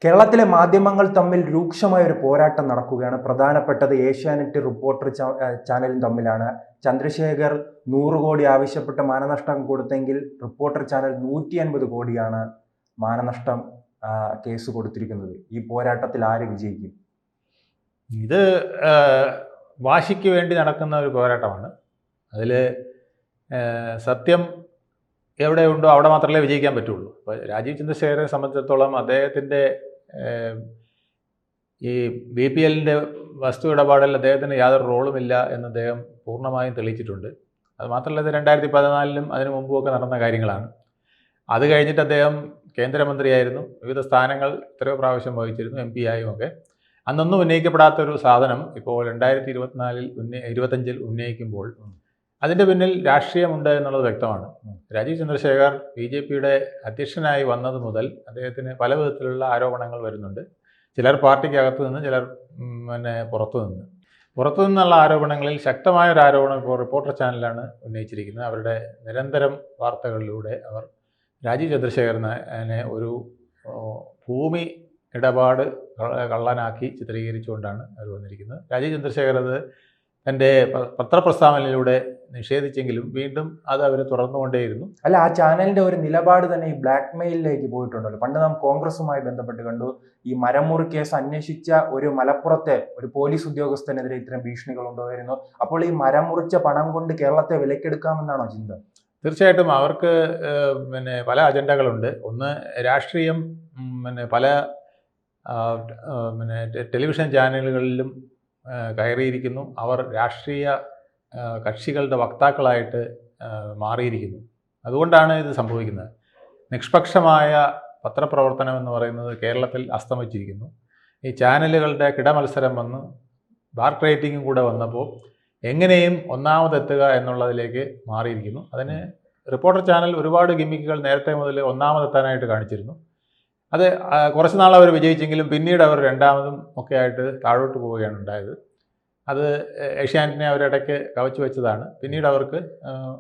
കേരളത്തിലെ മാധ്യമങ്ങൾ തമ്മിൽ രൂക്ഷമായ ഒരു പോരാട്ടം നടക്കുകയാണ്. പ്രധാനപ്പെട്ടത് ഏഷ്യാനെറ്റ് റിപ്പോർട്ടർ ചാനലും തമ്മിലാണ്. ചന്ദ്രശേഖർ 100 കോടി ആവശ്യപ്പെട്ട് മാനനഷ്ടം കൊടുത്തെങ്കിൽ റിപ്പോർട്ടർ ചാനൽ 150 കോടിയാണ് മാനനഷ്ടം കേസ് കൊടുത്തിരിക്കുന്നത്. ഈ പോരാട്ടത്തിൽ ആര് വിജയിക്കും? ഇത് വാശിക്ക് വേണ്ടി നടക്കുന്ന ഒരു പോരാട്ടമാണ്. അതിൽ സത്യം എവിടെയുണ്ടോ അവിടെ മാത്രമേ വിജയിക്കാൻ പറ്റുള്ളൂ. അപ്പോൾ രാജീവ് ചന്ദ്രശേഖരനെ സംബന്ധിച്ചിടത്തോളം അദ്ദേഹത്തിൻ്റെ ഈ BPLൻ്റെ വസ്തു ഇടപാടിൽ അദ്ദേഹത്തിന് യാതൊരു റോളുമില്ല എന്ന് അദ്ദേഹം പൂർണ്ണമായും തെളിയിച്ചിട്ടുണ്ട്. അത് മാത്രമല്ല, ഇത് 2014 അതിനു മുമ്പുമൊക്കെ നടന്ന കാര്യങ്ങളാണ്. അത് കഴിഞ്ഞിട്ട് അദ്ദേഹം കേന്ദ്രമന്ത്രിയായിരുന്നു, വിവിധ സ്ഥാനങ്ങൾ എത്രയോ പ്രാവശ്യം വഹിച്ചിരുന്നു, MP ആയും ഒക്കെ. അന്നൊന്നും ഉന്നയിക്കപ്പെടാത്തൊരു സാധനം ഇപ്പോൾ 2025 ഉന്നയിക്കുമ്പോൾ അതിൻ്റെ പിന്നിൽ രാഷ്ട്രീയമുണ്ട് എന്നുള്ളത് വ്യക്തമാണ്. രാജീവ് ചന്ദ്രശേഖർ BJPയുടെ അധ്യക്ഷനായി വന്നത് മുതൽ അദ്ദേഹത്തിന് പല വിധത്തിലുള്ള ആരോപണങ്ങൾ വരുന്നുണ്ട്. ചിലർ പാർട്ടിക്കകത്ത് നിന്ന്, ചിലർ പുറത്തു നിന്നുള്ള ആരോപണങ്ങളിൽ ശക്തമായൊരു ആരോപണം ഇപ്പോൾ റിപ്പോർട്ടർ ചാനലാണ് ഉന്നയിച്ചിരിക്കുന്നത്. അവരുടെ നിരന്തരം വാർത്തകളിലൂടെ അവർ രാജീവ് ചന്ദ്രശേഖരനെ ഒരു ഭൂമി ഇടപാട് കള്ളനാക്കി ചിത്രീകരിച്ചുകൊണ്ടാണ് അവർ വന്നിരിക്കുന്നത്. രാജീവ് ചന്ദ്രശേഖർ അത് തൻ്റെ പത്രപ്രസ്താവനയിലൂടെ നിഷേധിച്ചെങ്കിലും വീണ്ടും അത് അവർ തുടർന്നുകൊണ്ടേയിരുന്നു. അല്ല, ആ ചാനലിന്റെ ഒരു നിലപാട് തന്നെ ഈ ബ്ലാക്ക് മെയിലിലേക്ക് പോയിട്ടുണ്ടല്ലോ. പണ്ട് നാം കോൺഗ്രസുമായി ബന്ധപ്പെട്ട് കണ്ടു, ഈ മരമുറി കേസ് അന്വേഷിച്ച ഒരു മലപ്പുറത്തെ ഒരു പോലീസ് ഉദ്യോഗസ്ഥനെതിരെ ഇത്തരം ഭീഷണികൾ ഉണ്ടായിരുന്നു. അപ്പോൾ ഈ മരം മുറിച്ച പണം കൊണ്ട് കേരളത്തെ വിലക്കെടുക്കാമെന്നാണോ ചിന്ത? തീർച്ചയായിട്ടും അവർക്ക് പല അജണ്ടകളുണ്ട്. ഒന്ന്, രാഷ്ട്രീയം പല ടെലിവിഷൻ ചാനലുകളിലും കയറിയിരിക്കുന്നു. അവർ രാഷ്ട്രീയ കക്ഷികളുടെ വക്താക്കളായിട്ട് മാറിയിരിക്കുന്നു. അതുകൊണ്ടാണ് ഇത് സംഭവിക്കുന്നത്. നിഷ്പക്ഷമായ പത്രപ്രവർത്തനം എന്ന് പറയുന്നത് കേരളത്തിൽ അസ്തമിച്ചിരിക്കുന്നു. ഈ ചാനലുകളുടെ കിടമത്സരം വന്ന് ബാർക്ക് റേറ്റിംഗും കൂടെ വന്നപ്പോൾ എങ്ങനെയും ഒന്നാമതെത്തുക എന്നുള്ളതിലേക്ക് മാറിയിരിക്കുന്നു. അതിന് റിപ്പോർട്ടർ ചാനൽ ഒരുപാട് ഗിമ്മിക്കുകൾ നേരത്തെ മുതൽ ഒന്നാമതെത്താനായിട്ട് കാണിച്ചിരുന്നു. അത് കുറച്ച് നാൾ അവർ വിജയിച്ചെങ്കിലും പിന്നീട് അവർ രണ്ടാമതും ഒക്കെ ആയിട്ട് താഴോട്ട് പോവുകയാണ് ഉണ്ടായത്. അത് ഏഷ്യാനെറ്റിനെ അവരിടയ്ക്ക് കവച്ചു വെച്ചതാണ്. പിന്നീട് അവർക്ക്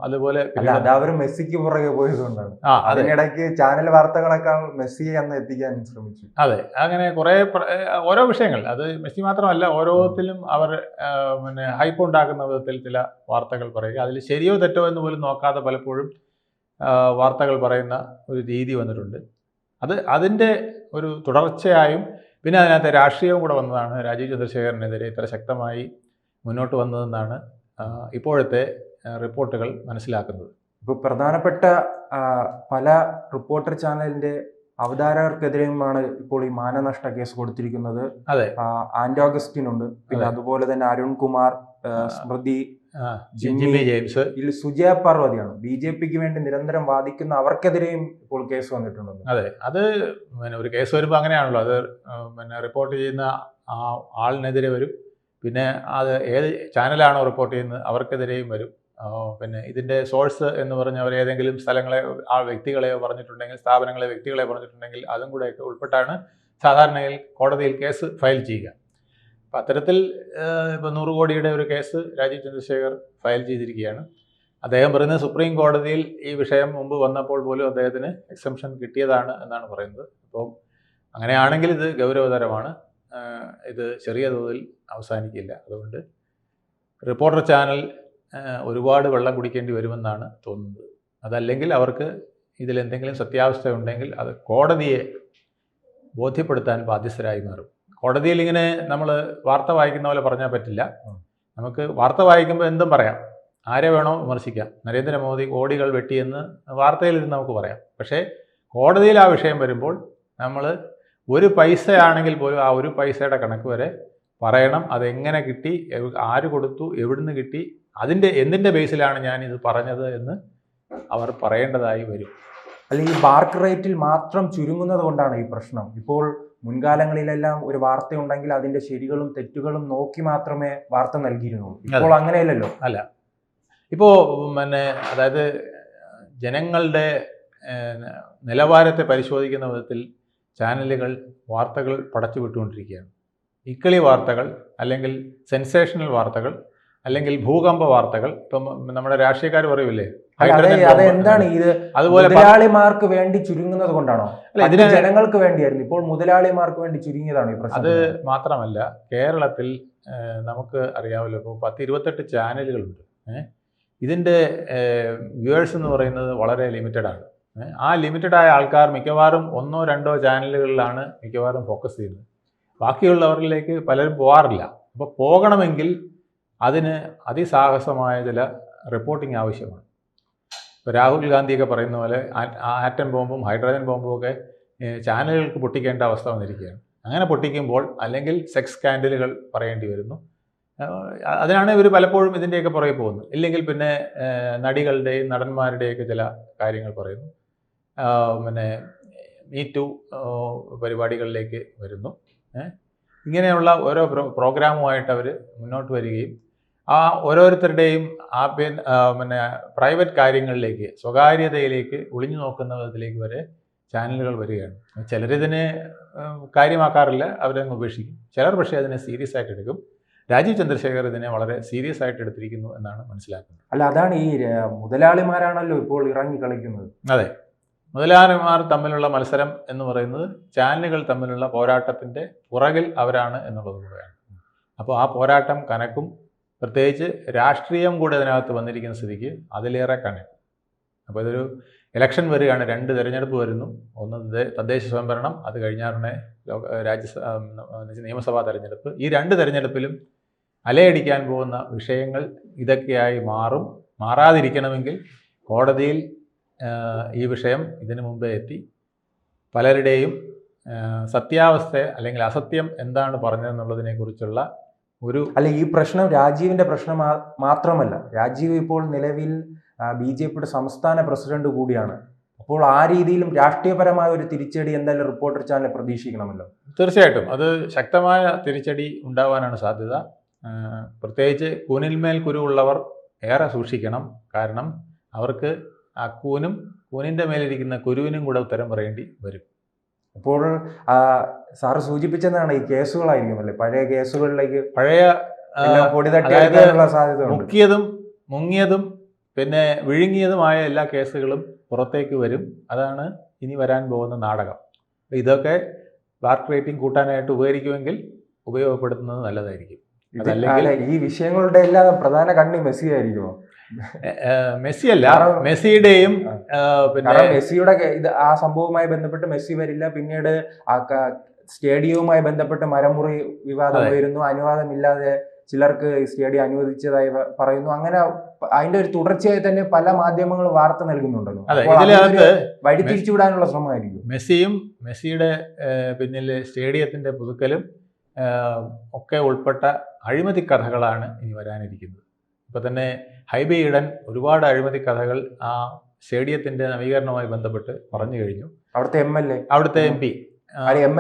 അതുപോലെ മെസ്സിക്ക് പുറകെ പോയതുകൊണ്ടാണ്. അതിനിടയ്ക്ക് ചാനൽ വാർത്തകളെക്കാൾ മെസ്സിയെ അന്ന് എത്തിക്കാൻ ശ്രമിച്ചു. അതെ, അങ്ങനെ കുറേ ഓരോ വിഷയങ്ങൾ, അത് മെസ്സി മാത്രമല്ല, ഓരോത്തിലും അവർ ഹൈപ്പ് ഉണ്ടാക്കുന്ന വിധത്തിൽ ചില വാർത്തകൾ പറയുക, അതിൽ ശരിയോ തെറ്റോ എന്ന് പോലും നോക്കാതെ പലപ്പോഴും വാർത്തകൾ പറയുന്ന ഒരു രീതി വന്നിട്ടുണ്ട്. അതിൻ്റെ ഒരു തുടർച്ചയായും പിന്നെ അതിനകത്ത് രാഷ്ട്രീയവും കൂടെ വന്നതാണ് രാജീവ് ചന്ദ്രശേഖരനെതിരെ ഇത്ര ശക്തമായി മുന്നോട്ട് വന്നതെന്നാണ് ഇപ്പോഴത്തെ റിപ്പോർട്ടുകൾ മനസ്സിലാക്കുന്നത്. ഇപ്പോൾ പ്രധാനപ്പെട്ട പല റിപ്പോർട്ടർ ചാനലിൻ്റെ അവതാരകർക്കെതിരെയുമാണ് ഇപ്പോൾ ഈ മാനനഷ്ട കേസ് കൊടുത്തിരിക്കുന്നത്. അതെ, ആന്റോ അഗസ്റ്റിനുണ്ട്, പിന്നെ അതുപോലെ തന്നെ അരുൺകുമാർ, സ്മൃതി, ജിമ്മി ജെയിംസ്, സുജയ പാർവതിയാണ് BJPക്ക് വേണ്ടി നിരന്തരം വാദിക്കുന്ന അവർക്കെതിരെയും ഇപ്പോൾ കേസ് വന്നിട്ടുണ്ട്. അതെ, അത് ഒരു കേസ് വരുമ്പോൾ അങ്ങനെയാണല്ലോ, അത് റിപ്പോർട്ട് ചെയ്യുന്ന ആ ആളിനെതിരെ വരും. പിന്നെ അത് ഏത് ചാനലാണോ റിപ്പോർട്ട് ചെയ്യുന്നത് അവർക്കെതിരെയും വരും. പിന്നെ ഇതിൻ്റെ സോഴ്സ് എന്ന് പറഞ്ഞ് അവർ ഏതെങ്കിലും സ്ഥലങ്ങളെ, ആ വ്യക്തികളെയോ പറഞ്ഞിട്ടുണ്ടെങ്കിൽ, സ്ഥാപനങ്ങളെ, വ്യക്തികളെ പറഞ്ഞിട്ടുണ്ടെങ്കിൽ അതും കൂടെയൊക്കെ ഉൾപ്പെട്ടാണ് സാധാരണയിൽ കോടതിയിൽ കേസ് ഫയൽ ചെയ്യുക. അപ്പം അത്തരത്തിൽ ഇപ്പോൾ 100 കോടിയുടെ ഒരു കേസ് രാജീവ് ചന്ദ്രശേഖർ ഫയൽ ചെയ്തിരിക്കുകയാണ്. അദ്ദേഹം പറയുന്നത് സുപ്രീം കോടതിയിൽ ഈ വിഷയം മുമ്പ് വന്നപ്പോൾ പോലും അദ്ദേഹത്തിന് എക്സംഷൻ കിട്ടിയതാണ് എന്നാണ് പറയുന്നത്. അപ്പോൾ അങ്ങനെയാണെങ്കിൽ ഇത് ഗൗരവതരമാണ്. ഇത് ചെറിയ തോതിൽ അവസാനിക്കില്ല. അതുകൊണ്ട് റിപ്പോർട്ടർ ചാനൽ ഒരുപാട് വെള്ളം കുടിക്കേണ്ടി വരുമെന്നാണ് തോന്നുന്നത്. അതല്ലെങ്കിൽ അവർക്ക് ഇതിലെന്തെങ്കിലും സത്യാവസ്ഥ ഉണ്ടെങ്കിൽ അത് കോടതിയെ ബോധ്യപ്പെടുത്താൻ ബാധ്യസ്ഥരായി മാറും. കോടതിയിൽ ഇങ്ങനെ നമ്മൾ വാർത്ത വായിക്കുന്ന പോലെ പറഞ്ഞാൽ പറ്റില്ല. നമുക്ക് വാർത്ത വായിക്കുമ്പോൾ എന്തും പറയാം, ആരെ വേണോ വിമർശിക്കാം. നരേന്ദ്രമോദി കോടികൾ വെട്ടിയെന്ന് വാർത്തയിലിരുന്ന് നമുക്ക് പറയാം. പക്ഷേ കോടതിയിൽ ആ വിഷയം വരുമ്പോൾ നമ്മൾ ഒരു പൈസയാണെങ്കിൽ പോലും ആ ഒരു പൈസയുടെ കണക്ക് വരെ പറയണം. അതെങ്ങനെ കിട്ടി, ആര് കൊടുത്തു, എവിടുന്ന് കിട്ടി, എന്തിൻ്റെ ബേസിലാണ് ഞാനിത് പറഞ്ഞത് എന്ന് അവർ പറയേണ്ടതായി വരും. അല്ലെങ്കിൽ ബാർക്ക് റേറ്റിൽ മാത്രം ചുരുങ്ങുന്നത് കൊണ്ടാണ് ഈ പ്രശ്നം. ഇപ്പോൾ മുൻകാലങ്ങളിലെല്ലാം ഒരു വാർത്തയുണ്ടെങ്കിൽ അതിന്റെ ശരികളും തെറ്റുകളും നോക്കി മാത്രമേ വാർത്ത നൽകിയിരുന്നുള്ളൂ. ഇപ്പോൾ അങ്ങനെയല്ലല്ലോ. അല്ല, ഇപ്പോൾ അതായത് ജനങ്ങളുടെ നിലവാരത്തെ പരിശോധിക്കുന്ന വിധത്തിൽ ചാനലുകൾ വാർത്തകൾ പടച്ചു വിട്ടുകൊണ്ടിരിക്കുകയാണ്. ഇക്കിളി വാർത്തകൾ, അല്ലെങ്കിൽ സെൻസേഷണൽ വാർത്തകൾ, അല്ലെങ്കിൽ ഭൂകമ്പ വാർത്തകൾ. ഇപ്പം നമ്മുടെ രാഷ്ട്രീയക്കാർ പറയൂലേ, ഹൈഡ്രജൻ ബോംബ്. അതെന്താണ് ഇത് അതുപോലെ മുതലാളിമാർക്ക് വേണ്ടി ചുരുങ്ങുന്നത് കൊണ്ടാണോ? അല്ല, ഇതിന് ജനങ്ങൾക്ക് വേണ്ടിയായിരുന്നു, ഇപ്പോൾ മുതലാളിമാർക്ക് വേണ്ടി ചുരുങ്ങിയതാണ് ഈ പ്രശ്നം. അത് മാത്രമല്ല, കേരളത്തിൽ നമുക്ക് അറിയാമല്ലോ, ഇപ്പോൾ 10-28 ചാനലുകളുണ്ട്. ഇതിൻ്റെ വ്യൂവേഴ്സ് എന്ന് പറയുന്നത് വളരെ ലിമിറ്റഡാണ്. ആ ലിമിറ്റഡായ ആൾക്കാർ മിക്കവാറും 1-2 ചാനലുകളിലാണ് മിക്കവാറും ഫോക്കസ് ചെയ്യുന്നത്. ബാക്കിയുള്ളവരിലേക്ക് പലരും പോകാറില്ല. അപ്പോൾ പോകണമെങ്കിൽ അതിന് അതിസാഹസമായ ചില റിപ്പോർട്ടിംഗ് ആവശ്യമാണ്. ഇപ്പോൾ രാഹുൽ ഗാന്ധിയൊക്കെ പറയുന്ന പോലെ ആറ്റം ബോംബും ഹൈഡ്രജൻ ബോംബും ഒക്കെ ചാനലുകൾക്ക് പൊട്ടിക്കേണ്ട അവസ്ഥ വന്നിരിക്കുകയാണ്. അങ്ങനെ പൊട്ടിക്കുമ്പോൾ അല്ലെങ്കിൽ സെക്സ് സ്കാൻഡലുകൾ പറയേണ്ടി വരുന്നു. അതിനാണ് ഇവർ പലപ്പോഴും ഇതിൻ്റെയൊക്കെ പുറകെ പോകുന്നത്. ഇല്ലെങ്കിൽ പിന്നെ നടികളുടെയും നടന്മാരുടെയൊക്കെ ചില കാര്യങ്ങൾ പറയുന്നു. പിന്നെ മീ ടു പരിപാടികളിലേക്ക് വരുന്നു. ഇങ്ങനെയുള്ള ഓരോ പ്രോഗ്രാമുമായിട്ട് അവർ മുന്നോട്ട് വരികയും ആ ഓരോരുത്തരുടെയും പിന്നെ പ്രൈവറ്റ് കാര്യങ്ങളിലേക്ക്, സ്വകാര്യതയിലേക്ക് ഒളിഞ്ഞു നോക്കുന്ന വിധത്തിലേക്ക് വരെ ചാനലുകൾ വരികയാണ്. ചിലരിതിനെ കാര്യമാക്കാറില്ല, അവരങ്ങ് ഉപേക്ഷിക്കും. ചിലർ പക്ഷേ അതിനെ സീരിയസ് ആയിട്ട് എടുക്കും. രാജീവ് ചന്ദ്രശേഖർ ഇതിനെ വളരെ സീരിയസ് ആയിട്ട് എടുത്തിരിക്കുന്നു എന്നാണ് മനസ്സിലാക്കുന്നത്. അല്ല, അതാണ് ഈ മുതലാളിമാരാണല്ലോ ഇപ്പോൾ ഇറങ്ങി കളിക്കുന്നത്. അതെ, മുതലാളിമാർ തമ്മിലുള്ള മത്സരം എന്ന് പറയുന്നത് ചാനലുകൾ തമ്മിലുള്ള പോരാട്ടത്തിൻ്റെ പുറകിൽ അവരാണ് എന്നുള്ളത് കൂടെയാണ്. അപ്പോൾ ആ പോരാട്ടം കനക്കും. പ്രത്യേകിച്ച് രാഷ്ട്രീയം കൂടെ അതിനകത്ത് വന്നിരിക്കുന്ന സ്ഥിതിക്ക് അതിലേറെ കനക്കും. അപ്പോൾ ഇതൊരു ഇലക്ഷൻ വരികയാണ്, 2 തെരഞ്ഞെടുപ്പ് വരുന്നു. ഒന്ന് തദ്ദേശ സ്വയംഭരണം, അത് കഴിഞ്ഞാറുടനെ നിയമസഭാ തെരഞ്ഞെടുപ്പ്. ഈ 2 തെരഞ്ഞെടുപ്പിലും അലയടിക്കാൻ പോകുന്ന വിഷയങ്ങൾ ഇതൊക്കെയായി മാറാതിരിക്കണമെങ്കിൽ കോടതിയിൽ ഈ വിഷയം ഇതിനു മുമ്പേ എത്തി പലരുടെയും സത്യാവസ്ഥ അല്ലെങ്കിൽ അസത്യം എന്താണ് പറഞ്ഞതെന്നുള്ളതിനെക്കുറിച്ചുള്ള ഈ പ്രശ്നം രാജീവിന്റെ പ്രശ്നം മാത്രമല്ല. രാജീവ് ഇപ്പോൾ നിലവിൽ BJPയുടെ സംസ്ഥാന പ്രസിഡന്റ് കൂടിയാണ്. അപ്പോൾ ആ രീതിയിലും രാഷ്ട്രീയപരമായ ഒരു തിരിച്ചടി എന്തായാലും റിപ്പോർട്ടർ ചാനൽ പ്രതീക്ഷിക്കണമല്ലോ. തീർച്ചയായിട്ടും അത് ശക്തമായ തിരിച്ചടി ഉണ്ടാവാനാണ് സാധ്യത. പ്രത്യേകിച്ച് കൂനിന്മേൽ കുരുവുള്ളവർ ഏറെ സൂക്ഷിക്കണം. കാരണം അവർക്ക് ആ കൂനിൻ്റെ മേലിരിക്കുന്ന കുരുവിനും കൂടെ ഉത്തരം പറയേണ്ടി വരും. അപ്പോൾ സാറ് സൂചിപ്പിച്ചതാണ് ഈ കേസുകളായിരിക്കും അല്ലേ, പഴയ കേസുകളിലേക്ക് സാധ്യത. മുങ്ങിയതും പിന്നെ വിഴുങ്ങിയതുമായ എല്ലാ കേസുകളും പുറത്തേക്ക് വരും. അതാണ് ഇനി വരാൻ പോകുന്ന നാടകം. ഇതൊക്കെ ബാർക്ക് റേറ്റിംഗ് കൂട്ടാനായിട്ട് ഉപയോഗപ്പെടുത്തുന്നത് നല്ലതായിരിക്കും. ഈ വിഷയങ്ങളുടെ എല്ലാം പ്രധാന കണ്ണി മെസ്സി ആയിരിക്കുമോ? മെസ്സിയല്ല, മെസ്സിയുടെയും പിന്നെ മെസ്സിയുടെ ആ സംഭവവുമായി ബന്ധപ്പെട്ട് മെസ്സി വരില്ല. പിന്നീട് സ്റ്റേഡിയവുമായി ബന്ധപ്പെട്ട് മരമുറി വിവാദം വരുന്നു. അനുവാദമില്ലാതെ ചിലർക്ക് സ്റ്റേഡിയം അനുവദിച്ചതായി പറയുന്നു. അങ്ങനെ അതിന്റെ ഒരു തുടർച്ചയായി തന്നെ പല മാധ്യമങ്ങളും വാർത്ത നൽകുന്നുണ്ടല്ലോ. വഴി തിരിച്ചുവിടാനുള്ള ശ്രമമായിരിക്കും. മെസ്സിയുടെ പിന്നിൽ സ്റ്റേഡിയത്തിന്റെ പുതുക്കലും ഒക്കെ ഉൾപ്പെട്ട അഴിമതി കഥകളാണ് ഇനി വരാനിരിക്കുന്നത്. ഇപ്പൊ തന്നെ ഹൈബി ഈഡൻ ഒരുപാട് അഴിമതി കഥകൾ ആ സ്റ്റേഡിയത്തിന്റെ നവീകരണവുമായി ബന്ധപ്പെട്ട് പറഞ്ഞു കഴിഞ്ഞു. അവിടുത്തെ എം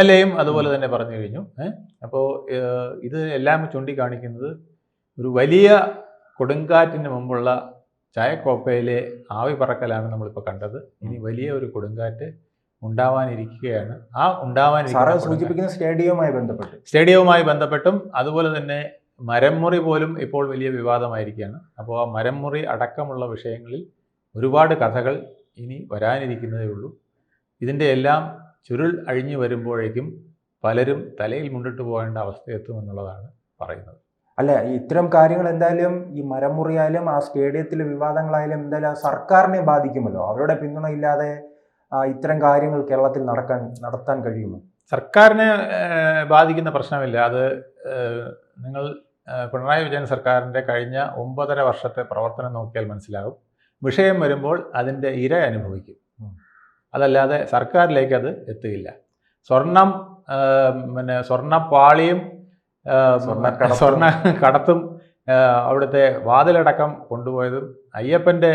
എൽ എയും അതുപോലെ തന്നെ പറഞ്ഞു കഴിഞ്ഞു. അപ്പോൾ ഇത് എല്ലാം ചൂണ്ടിക്കാണിക്കുന്നത് ഒരു വലിയ കൊടുങ്കാറ്റിന് മുമ്പുള്ള ചായക്കോപ്പയിലെ ആവി പറക്കലാണ് നമ്മളിപ്പോൾ കണ്ടത്. ഇനി വലിയ ഒരു കൊടുങ്കാറ്റ് ഉണ്ടാവാനിരിക്കുകയാണ്. സൂചിപ്പിക്കുന്ന സ്റ്റേഡിയവുമായി ബന്ധപ്പെട്ടും അതുപോലെ തന്നെ മരംമുറി പോലും ഇപ്പോൾ വലിയ വിവാദമായിരിക്കുകയാണ്. അപ്പോൾ ആ മരംമുറി അടക്കമുള്ള വിഷയങ്ങളിൽ ഒരുപാട് കഥകൾ ഇനി വരാനിരിക്കുന്നതേ ഉള്ളൂ. ഇതിൻ്റെ എല്ലാം ചുരുൾ അഴിഞ്ഞു വരുമ്പോഴേക്കും പലരും തലയിൽ മുണ്ടിട്ട് പോകേണ്ട അവസ്ഥയെത്തുമെന്നുള്ളതാണ് പറയുന്നത്. അല്ല, ഇത്തരം കാര്യങ്ങൾ എന്തായാലും ഈ മരംമുറിയായാലും ആ സ്റ്റേഡിയത്തിലെ വിവാദങ്ങളായാലും എന്തായാലും സർക്കാരിനെ ബാധിക്കുമല്ലോ. അവരുടെ പിന്തുണ ഇല്ലാതെ ഇത്തരം കാര്യങ്ങൾ കേരളത്തിൽ നടത്താൻ കഴിയുമോ? സർക്കാരിനെ ബാധിക്കുന്ന പ്രശ്നമില്ല. അത് നിങ്ങൾ പിണറായി വിജയൻ സർക്കാരിൻ്റെ കഴിഞ്ഞ 9.5 വർഷത്തെ പ്രവർത്തനം നോക്കിയാൽ മനസ്സിലാകും. വിഷയം വരുമ്പോൾ അതിൻ്റെ ഇര അനുഭവിക്കും. അതല്ലാതെ സർക്കാരിലേക്ക് അത് എത്തുകയില്ല. സ്വർണ്ണപ്പാളിയും സ്വർണ്ണ കടത്തും അവിടുത്തെ വാതിലടക്കം കൊണ്ടുപോയതും അയ്യപ്പൻ്റെ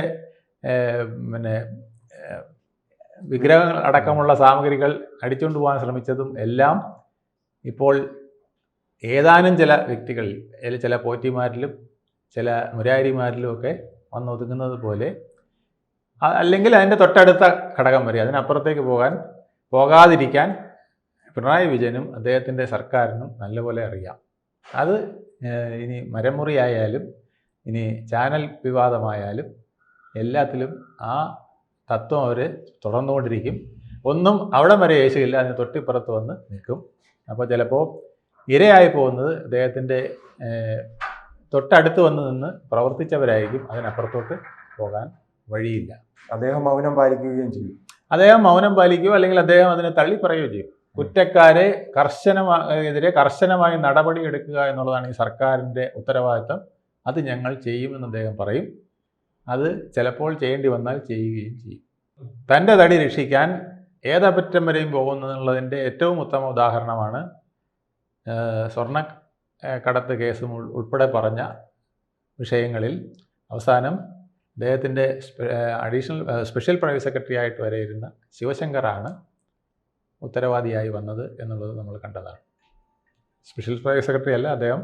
വിഗ്രഹങ്ങൾ അടക്കമുള്ള സാമഗ്രികൾ അടിച്ചുകൊണ്ട് പോകാൻ ശ്രമിച്ചതും എല്ലാം ഇപ്പോൾ ഏതാനും ചില വ്യക്തികളിൽ, ചില പോറ്റിമാരിലും ചില മുരാരിമാരിലും ഒക്കെ വന്നൊതുങ്ങുന്നത് പോലെ, അല്ലെങ്കിൽ അതിൻ്റെ തൊട്ടടുത്ത ഘടകം വരെ, അതിനപ്പുറത്തേക്ക് പോകാതിരിക്കാൻ പിണറായി വിജയനും അദ്ദേഹത്തിൻ്റെ സർക്കാരിനും നല്ലപോലെ അറിയാം. അത് ഇനി മരമുറിയായാലും ഇനി ചാനൽ വിവാദമായാലും എല്ലാത്തിലും ആ തത്വം അവർ തുടർന്നുകൊണ്ടിരിക്കും. ഒന്നും അവിടെ വരെ യേശുവില്ല, അതിന് തൊട്ടിപ്പുറത്ത് വന്ന് നിൽക്കും. അപ്പോൾ ചിലപ്പോൾ ഇരയായി പോകുന്നത് അദ്ദേഹത്തിൻ്റെ തൊട്ടടുത്ത് വന്ന് നിന്ന് പ്രവർത്തിച്ചവരായിരിക്കും. അതിനപ്പുറത്തോട്ട് പോകാൻ വഴിയില്ല. അദ്ദേഹം മൗനം പാലിക്കുകയും ചെയ്യും. അദ്ദേഹം മൗനം പാലിക്കുകയോ അല്ലെങ്കിൽ അദ്ദേഹം അതിനെ തള്ളിപ്പറയുകയോ ചെയ്യും. കുറ്റക്കാരെ എതിരെ കർശനമായി നടപടി എടുക്കുക എന്നുള്ളതാണ് ഈ സർക്കാരിൻ്റെ ഉത്തരവാദിത്തം. അത് ഞങ്ങൾ ചെയ്യുമെന്ന് അദ്ദേഹം പറയും. അത് ചിലപ്പോൾ ചെയ്യേണ്ടി വന്നാൽ ചെയ്യുകയും ചെയ്യും. തൻ്റെ തടി രക്ഷിക്കാൻ ഏതറ്റം വരെയും പോകുന്നതിനുള്ളതിൻ്റെ ഏറ്റവും ഉത്തമ ഉദാഹരണമാണ് സ്വർണ്ണ കടത്ത് കേസ് ഉൾപ്പെടെ പറഞ്ഞ വിഷയങ്ങളിൽ അവസാനം അദ്ദേഹത്തിൻ്റെ സ്പെഷ്യൽ പ്രൈവറ്റ് സെക്രട്ടറി ആയിട്ട് വരെ ഇരുന്ന ശിവശങ്കറാണ് ഉത്തരവാദിയായി വന്നത് എന്നുള്ളത് നമ്മൾ കണ്ടതാണ്. സ്പെഷ്യൽ പ്രൈവറ്റ് സെക്രട്ടറി അല്ല, അദ്ദേഹം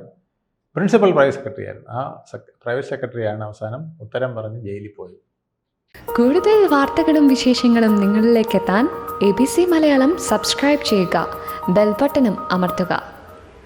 പ്രിൻസിപ്പൽ പ്രൈവറ്റ് സെക്രട്ടറി ആയിരുന്നു. ആ പ്രൈവറ്റ് സെക്രട്ടറിയാണ് അവസാനം ഉത്തരം പറഞ്ഞ് ജയിലിൽ പോയത്. കൂടുതൽ വാർത്തകളും വിശേഷങ്ങളും നിങ്ങളിലേക്ക് എത്താൻ ABC മലയാളം സബ്സ്ക്രൈബ് ചെയ്യുക, ബെൽ ബട്ടണും അമർത്തുക.